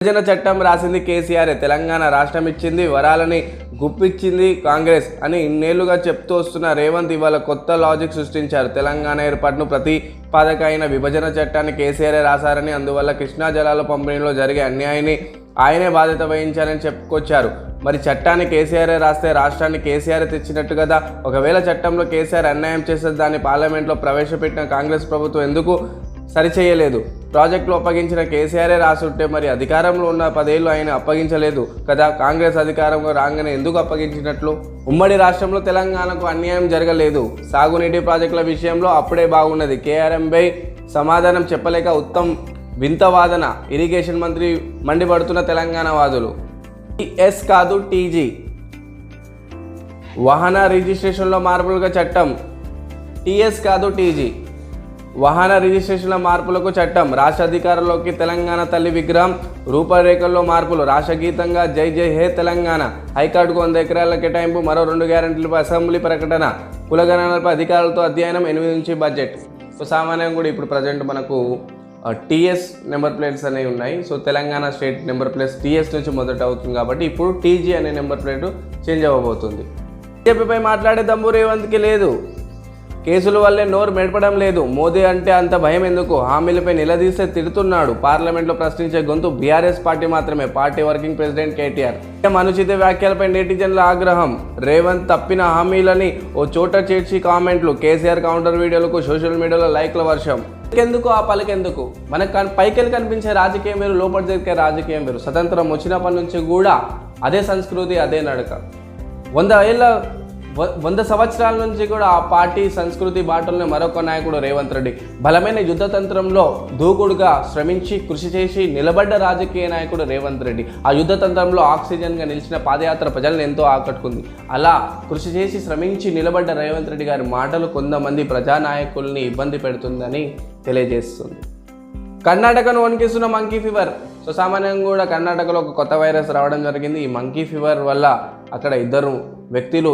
విభజన చట్టం రాసింది కేసీఆర్. తెలంగాణ రాష్ట్రం ఇచ్చింది, వరాలని గుప్పిచ్చింది కాంగ్రెస్ అని ఇన్నేళ్లుగా చెప్తూ వస్తున్న రేవంత్ ఇవాళ కొత్త లాజిక్ సృష్టించారు. తెలంగాణ ఏర్పాటును ప్రతిపాదక అయిన విభజన చట్టాన్ని కేసీఆర్ రాశారని, అందువల్ల కృష్ణా జలాల పంపిణీలో జరిగే అన్యాయాన్ని ఆయనే బాధ్యత వహించారని చెప్పుకొచ్చారు. మరి చట్టాన్ని కేసీఆర్ రాస్తే రాష్ట్రాన్ని కేసీఆర్ తెచ్చినట్టు కదా. ఒకవేళ చట్టంలో కేసీఆర్ అన్యాయం చేస్తే దాన్ని పార్లమెంట్లో ప్రవేశపెట్టిన కాంగ్రెస్ ప్రభుత్వం ఎందుకు సరిచేయలేదు? ప్రాజెక్టులు అప్పగించిన కేసీఆర్ రాసుంటే మరి అధికారంలో ఉన్న 10 ఏళ్ళు ఆయన అప్పగించలేదు కదా. కాంగ్రెస్ అధికారంలో రాగానే ఎందుకు అప్పగించినట్లు? ఉమ్మడి రాష్ట్రంలో తెలంగాణకు అన్యాయం జరగలేదు. సాగునీటి ప్రాజెక్టుల విషయంలో అప్పుడే బాగున్నది. కేఆర్ఎంపై సమాధానం చెప్పలేక ఉత్తమ్ వింత వాదన. ఇరిగేషన్ మంత్రి మండిపడుతున్న తెలంగాణ వాదులు. టీఎస్ కాదు టీజీ. వాహన రిజిస్ట్రేషన్లో మార్పులుగా చట్టం. టీఎస్ కాదు టీజీ. వాహన రిజిస్ట్రేషన్ల మార్పులకు చట్టం. రాష్ట్ర అధికారంలోకి తెలంగాణ తల్లి విగ్రహం. రూపురేఖల్లో మార్పులు. రాష్ట్రగీతంగా జై జై హే తెలంగాణ. హైకోర్టుకు 100 ఎకరాల కేటాయింపు. మరో 2 గ్యారెంటీలపై అసెంబ్లీ ప్రకటన. కులగణనలపై అధికారులతో అధ్యయనం. 8 నుంచి బడ్జెట్. సో సామాన్యంగా కూడా ఇప్పుడు ప్రజెంట్ మనకు టీఎస్ నెంబర్ ప్లేట్స్ అనేవి ఉన్నాయి. So Telangana state number plates TS నుంచి మొదట అవుతుంది కాబట్టి ఇప్పుడు టీజీ అనే నెంబర్ ప్లేట్ చేంజ్ అవ్వబోతుంది. బీజేపీపై మాట్లాడే దమ్ము రేవంత్కి లేదు. కేసుల వల్లే నోరు మెడపడం లేదు. మోదీ అంటే అంత భయం ఎందుకు? హామీలపై నిలదీస్తే తిడుతున్నాడు. పార్లమెంట్లో ప్రశ్నించే గొంతు బీఆర్ఎస్ పార్టీ మాత్రమే. Party working president KTR. అనుచిత వ్యాఖ్యలపై నెటిజన్ల ఆగ్రహం. రేవంత్ తప్పిన హామీలని ఓ చోట చేర్చి కామెంట్లు. కేసీఆర్ కౌంటర్ వీడియోలకు సోషల్ మీడియాలో లైక్ల వర్షం. ఎందుకు ఆ పలికెందుకు? మనకు పైకెళ్ళి కనిపించే రాజకీయం వేరు, లోపల జరిగే రాజకీయం వేరు. స్వతంత్రం వచ్చినప్పటి నుంచి కూడా అదే సంస్కృతి, అదే నడక. 100 సంవత్సరాల నుంచి కూడా ఆ పార్టీ సంస్కృతి బాటల్ని మరొక నాయకుడు రేవంత్ రెడ్డి. బలమైన యుద్ధతంత్రంలో దూకుడుగా శ్రమించి కృషి చేసి నిలబడ్డ రాజకీయ నాయకుడు రేవంత్ రెడ్డి. ఆ యుద్ధతంత్రంలో ఆక్సిజన్గా నిలిచిన పాదయాత్ర ప్రజలను ఎంతో ఆకట్టుకుంది. అలా కృషి చేసి శ్రమించి నిలబడ్డ రేవంత్ రెడ్డి గారి మాటలు కొంతమంది ప్రజానాయకుల్ని ఇబ్బంది పెడుతుందని తెలియజేస్తుంది. కర్ణాటకను వణికిస్తున్న మంకీ ఫీవర్. సో సామాన్యంగా కూడా కర్ణాటకలో ఒక కొత్త వైరస్ రావడం జరిగింది. ఈ మంకీ ఫీవర్ వల్ల అక్కడ 2 వ్యక్తులు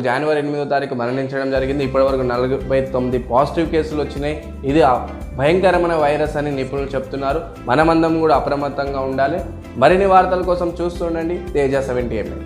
జనవరి 8వ తారీఖు మరణించడం జరిగింది. ఇప్పటివరకు 49 పాజిటివ్ కేసులు వచ్చినాయి. ఇది భయంకరమైన వైరస్ అని నిపుణులు చెప్తున్నారు. మనమందరం కూడా అప్రమత్తంగా ఉండాలి. మరిన్ని వార్తల కోసం చూస్తుండండి తేజ 70 ML.